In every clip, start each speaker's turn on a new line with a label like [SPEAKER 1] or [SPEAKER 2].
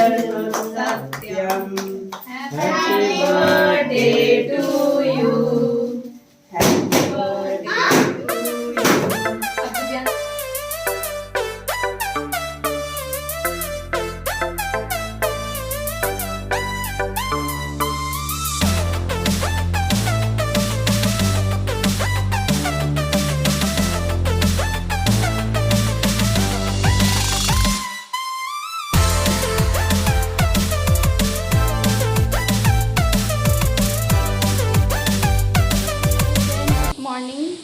[SPEAKER 1] Satyam happy birthday to you happy birthday to you.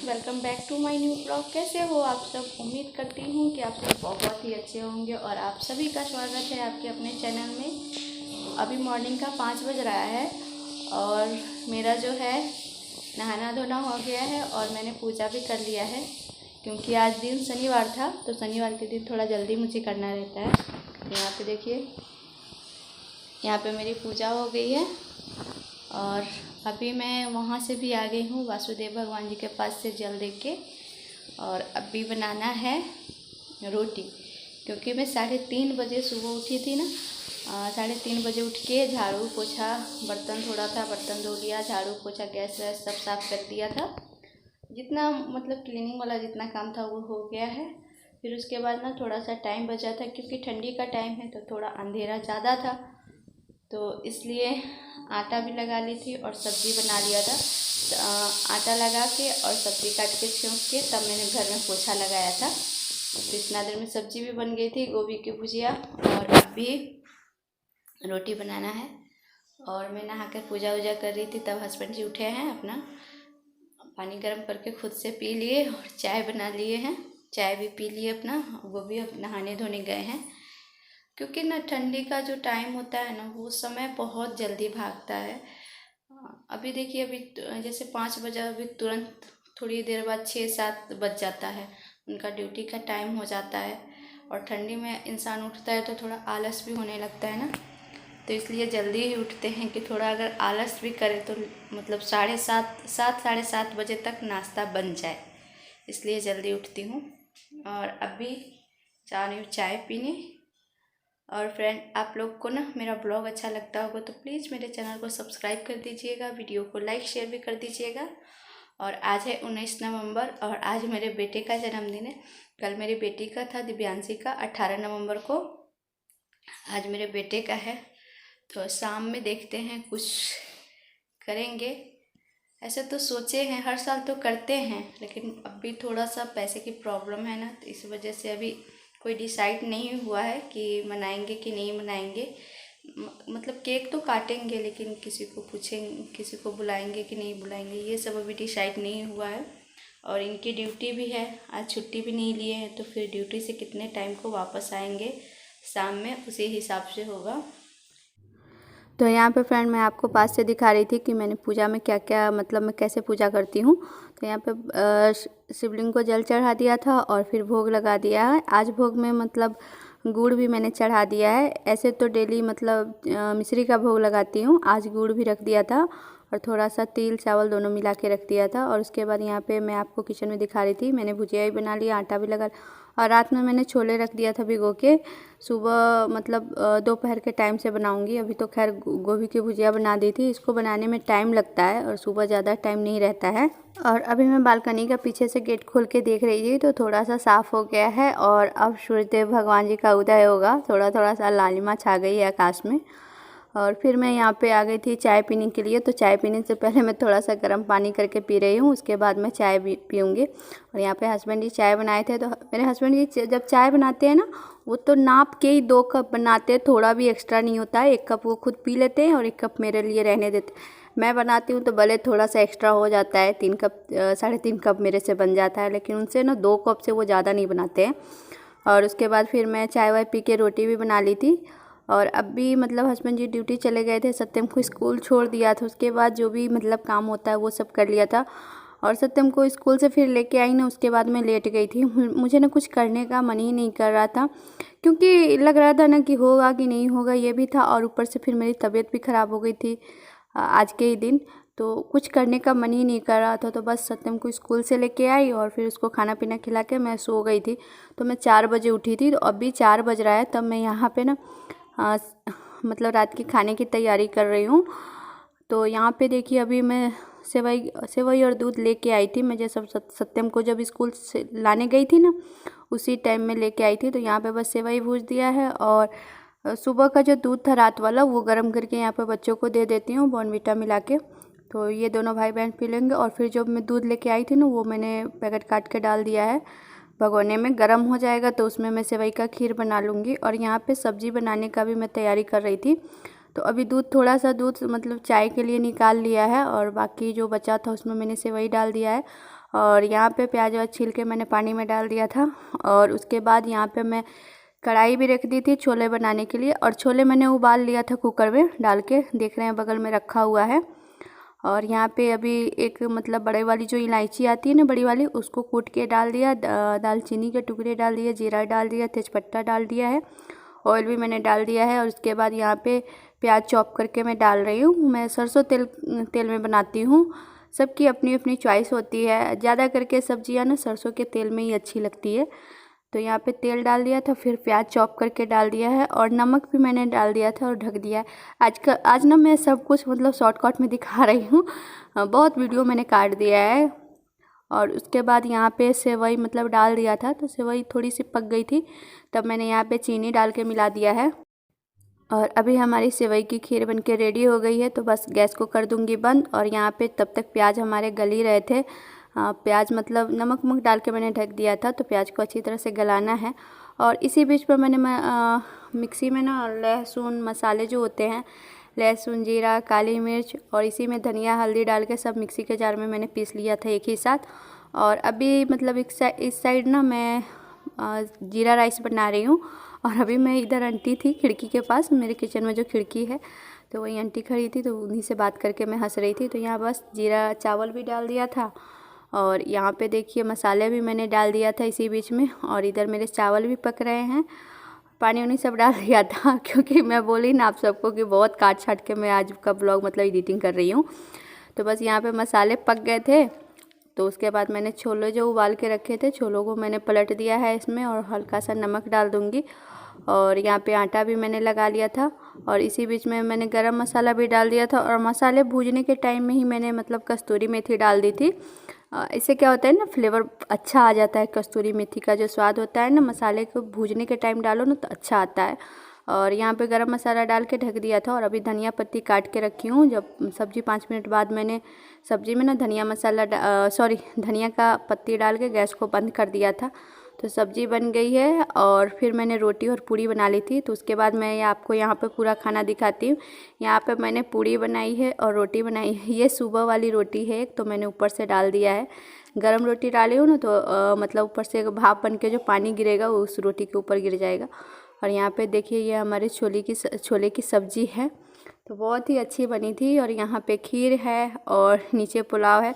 [SPEAKER 2] Welcome back to my new blog. कैसे हो आप सब? उम्मीद करती हूँ कि आप सब बहुत ही अच्छे होंगे और आप सभी का स्वागत है आपके अपने चैनल में। अभी मॉर्निंग का 5 बज रहा है और मेरा जो है नहाना धोना हो गया है और मैंने पूजा भी कर लिया है, क्योंकि आज दिन शनिवार था तो शनिवार के दिन थोड़ा जल्दी मुझे करना रहता है। यहाँ पे देखिए, यहाँ पे मेरी पूजा हो गई है और अभी मैं वहाँ से भी आ गई हूँ वासुदेव भगवान जी के पास से जल दे के। और अभी बनाना है रोटी, क्योंकि मैं 3:30 बजे सुबह उठी थी ना। 3:30 बजे उठ के झाड़ू पोछा, बर्तन थोड़ा था बर्तन धो लिया, झाड़ू पोछा गैस वैस सब साफ़ कर दिया था। जितना मतलब क्लीनिंग वाला जितना काम था वो हो गया है। फिर उसके बाद ना थोड़ा सा टाइम बचा था, क्योंकि ठंडी का टाइम है तो थोड़ा अंधेरा ज़्यादा था, तो इसलिए आटा भी लगा ली थी और सब्ज़ी बना लिया था। आटा लगा के और सब्ज़ी काट के छौंक के तब मैंने घर में पोछा लगाया था। तो इतना देर में सब्ज़ी भी बन गई थी, गोभी की भुजिया, और अभी रोटी बनाना है। और मैं नहाकर पूजा वूजा कर रही थी, तब हस्बैंड जी उठे हैं, अपना पानी गर्म करके खुद से पी लिए और चाय बना लिए हैं, चाय भी पी लिए अपना। वो भी अब नहाने धोने गए हैं, क्योंकि ना ठंडी का जो टाइम होता है ना वो समय बहुत जल्दी भागता है। अभी देखिए, अभी जैसे 5 बजे, अभी तुरंत थोड़ी देर बाद 6-7 बज जाता है, उनका ड्यूटी का टाइम हो जाता है। और ठंडी में इंसान उठता है तो थोड़ा आलस भी होने लगता है ना, तो इसलिए जल्दी ही उठते हैं कि थोड़ा अगर आलस भी करें तो मतलब 7:30 बजे तक नाश्ता बन जाए, इसलिए जल्दी उठती हूँ। और अभी जा रही हूँ चाय पीने। और फ्रेंड, आप लोग को ना मेरा ब्लॉग अच्छा लगता होगा तो प्लीज़ मेरे चैनल को सब्सक्राइब कर दीजिएगा, वीडियो को लाइक शेयर भी कर दीजिएगा। और आज है 19 नवंबर और आज मेरे बेटे का जन्मदिन है। कल मेरी बेटी का था, दिव्यांशी का, 18 नवंबर को। आज मेरे बेटे का है, तो शाम में देखते हैं कुछ करेंगे। ऐसे तो सोचे हैं, हर साल तो करते हैं, लेकिन अभी थोड़ा सा पैसे की प्रॉब्लम है ना, तो इस वजह से अभी कोई डिसाइड नहीं हुआ है कि मनाएंगे कि नहीं मनाएंगे। मतलब केक तो काटेंगे, लेकिन किसी को पूछेंगे, किसी को बुलाएंगे कि नहीं बुलाएंगे, ये सब अभी डिसाइड नहीं हुआ है। और इनकी ड्यूटी भी है, आज छुट्टी भी नहीं लिए हैं, तो फिर ड्यूटी से कितने टाइम को वापस आएंगे शाम में, उसी हिसाब से होगा। तो यहाँ पे फ्रेंड मैं आपको पास से दिखा रही थी कि मैंने पूजा में क्या क्या, मतलब मैं कैसे पूजा करती हूँ। तो यहाँ पे शिवलिंग को जल चढ़ा दिया था और फिर भोग लगा दिया है। आज भोग में मतलब गुड़ भी मैंने चढ़ा दिया है। ऐसे तो डेली मतलब मिश्री का भोग लगाती हूँ, आज गुड़ भी रख दिया था और थोड़ा सा तिल चावल दोनों मिला के रख दिया था। और उसके बाद यहाँ पे मैं आपको किचन में दिखा रही थी, मैंने भुजिया भी बना लिया, आटा भी लगा, और रात में मैंने छोले रख दिया था भिगो के। सुबह मतलब दोपहर के टाइम से बनाऊंगी। अभी तो खैर गोभी की भुजिया बना दी थी, इसको बनाने में टाइम लगता है और सुबह ज़्यादा टाइम नहीं रहता है। और अभी मैं बालकनी का पीछे से गेट खोल के देख रही थी तो थोड़ा सा साफ़ हो गया है और अब सूर्यदेव भगवान जी का उदय होगा। थोड़ा थोड़ा सा लालिमा छा गई है आकाश में। और फिर मैं यहाँ पे आ गई थी चाय पीने के लिए। तो चाय पीने से पहले मैं थोड़ा सा गर्म पानी करके पी रही हूँ, उसके बाद मैं चाय भी पीऊँगी। और यहाँ पे हस्बैंड जी चाय बनाए थे, तो मेरे हस्बैंड जी जब चाय बनाते हैं ना, वो तो नाप के ही 2 कप बनाते हैं, थोड़ा भी एक्स्ट्रा नहीं होता है। 1 कप वो खुद पी लेते हैं और 1 कप मेरे लिए रहने देते। मैं बनाती हूँ तो भले थोड़ा सा एक्स्ट्रा हो जाता है, 3 कप 3.5 कप मेरे से बन जाता है, लेकिन उनसे ना 2 कप से वो ज़्यादा नहीं बनाते हैं। और उसके बाद फिर मैं चाय वाय पी के रोटी भी बना ली थी। और अभी मतलब हस्बैंड जी ड्यूटी चले गए थे, सत्यम को स्कूल छोड़ दिया था, उसके बाद जो भी मतलब काम होता है वो सब कर लिया था। और सत्यम को स्कूल से फिर लेके आई ना, उसके बाद मैं लेट गई थी। मुझे ना कुछ करने का मन ही नहीं कर रहा था, क्योंकि लग रहा था ना कि होगा कि नहीं होगा, ये भी था। और ऊपर से फिर मेरी तबीयत भी ख़राब हो गई थी आज के ही दिन, तो कुछ करने का मन ही नहीं कर रहा था। तो बस सत्यम को स्कूल से लेके आई और फिर उसको खाना पीना खिला के मैं सो गई थी। तो मैं 4 बजे उठी थी, तो अभी 4 बज रहा है, तब मैं यहाँ पे ना मतलब रात के खाने की तैयारी कर रही हूँ। तो यहाँ पे देखिए अभी मैं सेवई और दूध लेके आई थी। मैं जैसे सत्यम को जब स्कूल से लाने गई थी ना, उसी टाइम में लेके आई थी। तो यहाँ पे बस सेवई भूज दिया है और सुबह का जो दूध था रात वाला वो गर्म करके यहाँ पे बच्चों को दे देती हूँ बॉर्नवीटा मिला के। तो ये दोनों भाई बहन पी लेंगे। और फिर जब मैं दूध लेके आई थी ना, वो मैंने पैकेट काट के डाल दिया है भगोने में। गर्म हो जाएगा तो उसमें मैं सेवई का खीर बना लूँगी। और यहाँ पे सब्ज़ी बनाने का भी मैं तैयारी कर रही थी। तो अभी थोड़ा सा दूध मतलब चाय के लिए निकाल लिया है और बाकी जो बचा था उसमें मैंने सेवई डाल दिया है। और यहाँ पे प्याज व्याज छील के मैंने पानी में डाल दिया था। और उसके बाद यहाँ पे मैं कढ़ाई भी रख दी थी छोले बनाने के लिए। और छोले मैंने उबाल लिया था कुकर में डाल के, देख रहे हैं बगल में रखा हुआ है। और यहाँ पे अभी एक मतलब बड़े वाली जो इलायची आती है ना, बड़ी वाली, उसको कूट के डाल दिया, दालचीनी के टुकड़े डाल दिए, जीरा डाल दिया, तेज़पत्ता डाल दिया है, ऑयल भी मैंने डाल दिया है। और उसके बाद यहाँ पे प्याज चॉप करके मैं डाल रही हूँ। मैं सरसों तेल में बनाती हूँ। सबकी अपनी अपनी चॉइस होती है। ज़्यादा करके सब्जियाँ ना सरसों के तेल में ही अच्छी लगती है। तो यहाँ पे तेल डाल दिया था, फिर प्याज चॉप करके डाल दिया है और नमक भी मैंने डाल दिया था और ढक दिया है। आज ना मैं सब कुछ मतलब शॉर्टकट में दिखा रही हूँ, बहुत वीडियो मैंने काट दिया है। और उसके बाद यहाँ पे सेवई मतलब डाल दिया था, तो सेवई थोड़ी सी पक गई थी, तब मैंने यहाँ पे चीनी डाल के मिला दिया है। और अभी हमारी सेवई की खीर बनके रेडी हो गई है। तो बस गैस को कर दूँगी बंद। और यहाँ पे तब तक प्याज हमारे गल ही रहे थे। प्याज मतलब नमक डाल के मैंने ढक दिया था, तो प्याज को अच्छी तरह से गलाना है। और इसी बीच पर मैंने मिक्सी में ना लहसुन मसाले जो होते हैं, लहसुन, जीरा, काली मिर्च और इसी में धनिया हल्दी डाल के सब मिक्सी के जार में मैंने पीस लिया था एक ही साथ। और अभी मतलब इस साइड ना मैं जीरा राइस बना रही हूँ। और अभी मैं इधर आंटी थी खिड़की के पास, मेरे किचन में जो खिड़की है, तो वही आंटी खड़ी थी, तो उन्हीं से बात करके मैं हंस रही थी। तो यहाँ बस जीरा चावल भी डाल दिया था और यहाँ पे देखिए मसाले भी मैंने डाल दिया था इसी बीच में। और इधर मेरे चावल भी पक रहे हैं, पानी उन्हीं सब डाल दिया था क्योंकि मैं बोली ना आप सबको कि बहुत काट छाट के मैं आज का ब्लॉग मतलब एडिटिंग कर रही हूँ। तो बस यहाँ पे मसाले पक गए थे। तो उसके बाद मैंने छोले जो उबाल के रखे थे, छोलों को मैंने पलट दिया है इसमें और हल्का सा नमक डाल दूँगी। और यहाँ पे आटा भी मैंने लगा लिया था और इसी बीच में मैंने गरम मसाला भी डाल दिया था। और मसाले भूनने के टाइम में ही मैंने मतलब कस्तूरी मेथी डाल दी थी। इससे क्या होता है ना, फ्लेवर अच्छा आ जाता है। कस्तूरी मेथी का जो स्वाद होता है ना, मसाले को भूनने के टाइम डालो ना तो अच्छा आता है। और यहाँ पे गरम मसाला डाल के ढक दिया था। और अभी धनिया पत्ती काट के रखी हूँ। जब सब्ज़ी 5 मिनट बाद मैंने सब्ज़ी में ना धनिया का पत्ती डाल के गैस को बंद कर दिया था। तो सब्ज़ी बन गई है। और फिर मैंने रोटी और पूड़ी बना ली थी। तो उसके बाद मैं आपको यहाँ पे पूरा खाना दिखाती हूँ। यहाँ पे मैंने पूड़ी बनाई है और रोटी बनाई है। ये सुबह वाली रोटी है, तो मैंने ऊपर से डाल दिया है। गरम रोटी डाली हूँ ना, तो मतलब ऊपर से भाप बन के जो पानी गिरेगा वो उस रोटी के ऊपर गिर जाएगा। और यहाँ पे देखिए ये हमारे छोले की सब्ज़ी है, तो बहुत ही अच्छी बनी थी। और यहाँ पे खीर है और नीचे पुलाव है।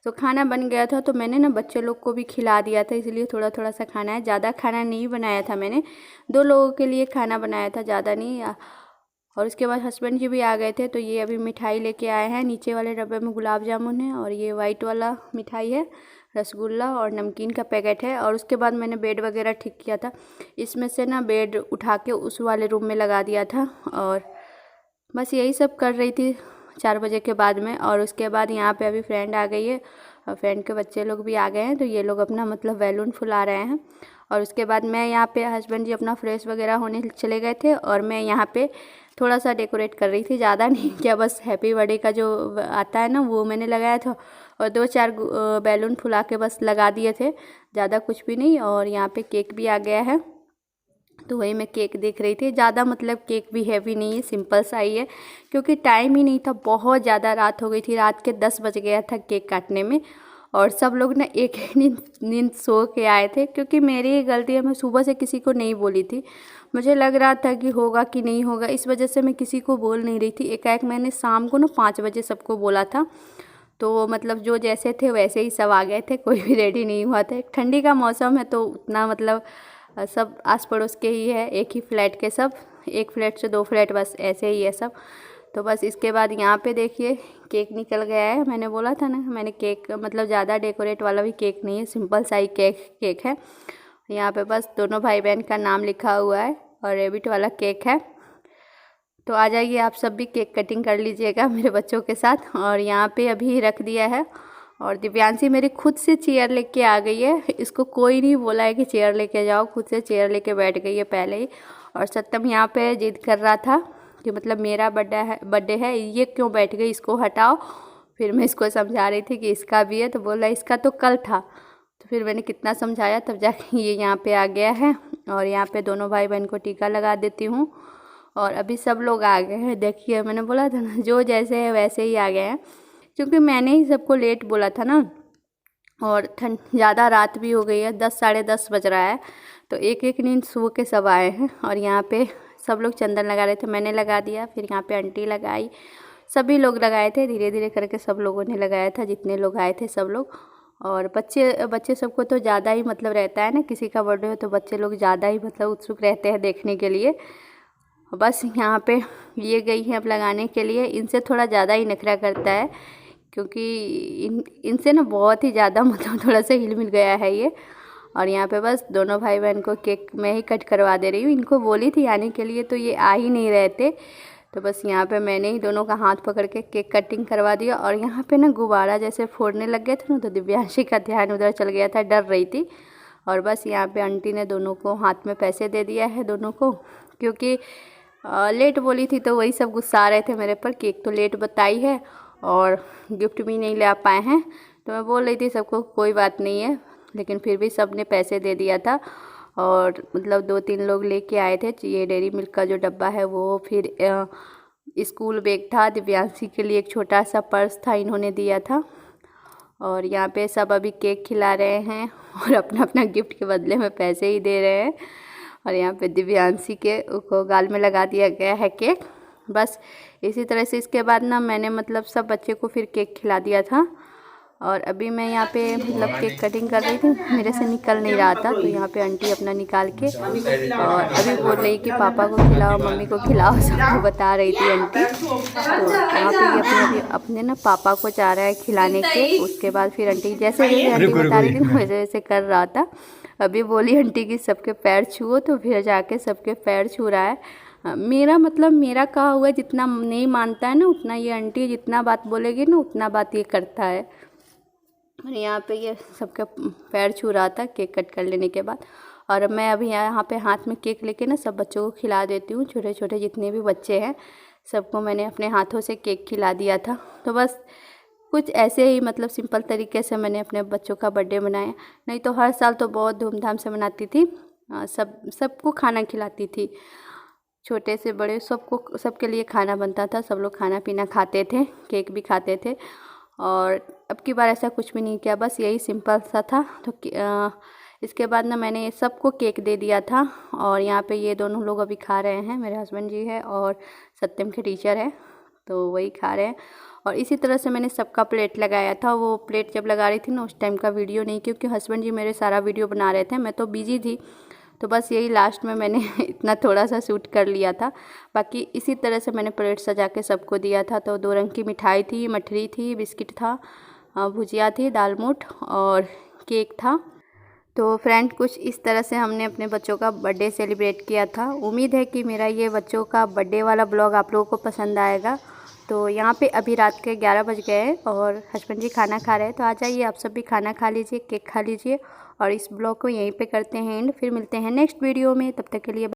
[SPEAKER 2] तो खाना बन गया था, तो मैंने ना बच्चे लोग को भी खिला दिया था, इसलिए थोड़ा थोड़ा सा खाना है। ज़्यादा खाना नहीं बनाया था मैंने, 2 लोगों के लिए खाना बनाया था, ज़्यादा नहीं। और उसके बाद हस्बैंड जी भी आ गए थे। तो ये अभी मिठाई लेके आए हैं। नीचे वाले डब्बे में गुलाब जामुन है और ये वाइट वाला मिठाई है रसगुल्ला और नमकीन का पैकेट है। और उसके बाद मैंने बेड वगैरह ठीक किया था। इसमें से ना बेड उठा के उस वाले रूम में लगा दिया था। और बस यही सब कर रही थी 4 बजे के बाद में। और उसके बाद यहाँ पे अभी फ्रेंड आ गई है और फ्रेंड के बच्चे लोग भी आ गए हैं। तो ये लोग अपना मतलब बैलून फुला रहे हैं। और उसके बाद मैं यहाँ पे हस्बैंड जी अपना फ्रेश वगैरह होने चले गए थे और मैं यहाँ पे थोड़ा सा डेकोरेट कर रही थी, ज़्यादा नहीं किया, बस हैप्पी बर्थडे का जो आता है ना वो मैंने लगाया था और 2-4 बैलून फुला के बस लगा दिए थे, ज़्यादा कुछ भी नहीं। और यहाँ पे केक भी आ गया है, तो वही मैं केक देख रही थी। ज़्यादा मतलब केक भी हैवी नहीं है, सिंपल सा ही है, क्योंकि टाइम ही नहीं था, बहुत ज़्यादा रात हो गई थी। रात के 10 बज गया था केक काटने में। और सब लोग ना एक ही नींद सो के आए थे, क्योंकि मेरी ही गलती है, मैं सुबह से किसी को नहीं बोली थी। मुझे लग रहा था कि होगा कि नहीं होगा, इस वजह से मैं किसी को बोल नहीं रही थी। एकाएक मैंने शाम को ना 5 बजे सबको बोला था। तो मतलब जो जैसे थे वैसे ही सब आ गए थे, कोई भी रेडी नहीं हुआ था। ठंडी का मौसम है तो उतना मतलब सब आस पड़ोस के ही है, एक ही फ्लैट के सब, 1 फ्लैट से 2 फ्लैट, बस ऐसे ही है सब। तो बस इसके बाद यहाँ पे देखिए केक निकल गया है। मैंने बोला था ना, मैंने केक मतलब ज़्यादा डेकोरेट वाला भी केक नहीं है, सिंपल सा ही केक है। यहाँ पे बस दोनों भाई बहन का नाम लिखा हुआ है और रेबिट वाला केक है। तो आ जाइए आप सब भी केक कटिंग कर लीजिएगा मेरे बच्चों के साथ। और यहाँ पे अभी रख दिया है और दिव्यांशी मेरी खुद से चेयर लेके आ गई है। इसको कोई नहीं बोला है कि चेयर लेके जाओ, खुद से चेयर लेके बैठ गई है पहले ही। और सत्यम यहाँ पे जिद कर रहा था कि मतलब मेरा बर्थडे है ये क्यों बैठ गई, इसको हटाओ। फिर मैं इसको समझा रही थी कि इसका भी है, तो बोला इसका तो कल था। तो फिर मैंने कितना समझाया तब जाके ये यहाँ पे आ गया है। और यहाँ पे दोनों भाई बहन को टीका लगा देती हूँ। और अभी सब लोग आ गए हैं, देखिए मैंने बोला था ना जो जैसे है वैसे ही आ गए हैं, क्योंकि मैंने ही सबको लेट बोला था ना। और ठंड ज़्यादा रात भी हो गई है, 10 साढ़े 10 बज रहा है, तो एक एक नींद सो के सब आए हैं। और यहाँ पे सब लोग चंदन लगा रहे थे, मैंने लगा दिया, फिर यहाँ पे आंटी लगाई, सभी लोग लगाए थे, धीरे धीरे करके सब लोगों ने लगाया था, जितने लोग आए थे सब लोग। और बच्चे सबको तो ज़्यादा ही मतलब रहता है ना, किसी का बर्थडे हो तो बच्चे लोग ज़्यादा ही मतलब उत्सुक रहते हैं देखने के लिए। बस यहाँ पे ये गई है अब लगाने के लिए, इनसे थोड़ा ज़्यादा ही नखरा करता है, क्योंकि इनसे ना बहुत ही ज़्यादा मतलब थोड़ा सा हिल मिल गया है ये। और यहाँ पे बस दोनों भाई बहन को केक मैं ही कट करवा दे रही हूँ। इनको बोली थी आने के लिए तो ये आ ही नहीं रहते, तो बस यहाँ पे मैंने ही दोनों का हाथ पकड़ के केक कटिंग करवा दिया। और यहाँ पे ना गुब्बारा जैसे फोड़ने लग गए थे ना, तो दिव्यांशी का ध्यान उधर चल गया था, डर रही थी। और बस यहाँ पे आंटी ने दोनों को हाथ में पैसे दे दिया है दोनों को, क्योंकि लेट बोली थी तो वही सब गुस्सा रहे थे मेरे पर, केक तो लेट बताई है और गिफ्ट भी नहीं ले आ पाए हैं। तो मैं बोल रही थी सबको कोई बात नहीं है, लेकिन फिर भी सब ने पैसे दे दिया था। और मतलब 2-3 लोग लेके आए थे ये डेयरी मिल्क का जो डब्बा है वो, फिर स्कूल बैग था, दिव्यांशी के लिए एक छोटा सा पर्स था, इन्होंने दिया था। और यहाँ पे सब अभी केक खिला रहे हैं और अपना अपना गिफ्ट के बदले में पैसे ही दे रहे हैं। और यहाँ पे दिव्यांशी के को गाल में लगा दिया गया है केक। बस इसी तरह से इसके बाद ना मैंने मतलब सब बच्चे को फिर केक खिला दिया था। और अभी मैं यहाँ पे मतलब केक कटिंग कर रही थी, मेरे से निकल नहीं रहा था, तो यहाँ पे आंटी अपना निकाल के और अभी बोल रही कि पापा को खिलाओ, मम्मी को खिलाओ, सबको बता रही थी आंटी। तो यहाँ पे ये अपने ना पापा को चाह रहा है खिलाने के। उसके बाद फिर आंटी जैसे आंटी बता रही थी ना वैसे वैसे कर रहा था। अभी बोली आंटी की सबके पैर छुओ, तो फिर जाके सबके पैर छू रहा है। मेरा कहा हुआ जितना नहीं मानता है ना उतना ये आंटी जितना बात बोलेगी ना उतना बात ये करता है। और यहाँ पे ये सबके पैर छू रहा था केक कट कर लेने के बाद। और मैं अभी यहाँ पे हाथ में केक लेके ना सब बच्चों को खिला देती हूँ, छोटे छोटे जितने भी बच्चे हैं सबको मैंने अपने हाथों से केक खिला दिया था। तो बस कुछ ऐसे ही मतलब सिंपल तरीके से मैंने अपने बच्चों का बर्थडे मनाया, नहीं तो हर साल तो बहुत धूमधाम से मनाती थी, सबको खाना खिलाती थी, छोटे से बड़े सबको, सबके लिए खाना बनता था, सब लोग खाना पीना खाते थे, केक भी खाते थे। और अब की बार ऐसा कुछ भी नहीं किया, बस यही सिंपल सा था। तो इसके बाद ना मैंने ये सबको केक दे दिया था। और यहाँ पे ये दोनों लोग अभी खा रहे हैं, मेरे हस्बैंड जी है और सत्यम के टीचर है, तो वही खा रहे हैं। और इसी तरह से मैंने सबका प्लेट लगाया था। वो प्लेट जब लगा रही थी ना उस टाइम का वीडियो नहीं, क्योंकि हस्बैंड जी मेरे सारा वीडियो बना रहे थे, मैं तो बिजी थी। तो बस यही लास्ट में मैंने इतना थोड़ा सा शूट कर लिया था। बाकी इसी तरह से मैंने प्लेट सजा के सबको दिया था। तो 2 रंग की मिठाई थी, मठरी थी, बिस्किट था, भुजिया थी, दाल मोठ और केक था। तो फ्रेंड कुछ इस तरह से हमने अपने बच्चों का बर्थडे सेलिब्रेट किया था। उम्मीद है कि मेरा ये बच्चों का बर्थडे वाला ब्लॉग आप लोगों को पसंद आएगा। तो यहाँ पे अभी रात के 11 बज गए हैं और हस्बैंड जी खाना खा रहे हैं, तो आ जाइए आप सब भी खाना खा लीजिए, केक खा लीजिए। और इस ब्लॉग को यहीं पे करते हैं एंड, फिर मिलते हैं नेक्स्ट वीडियो में, तब तक के लिए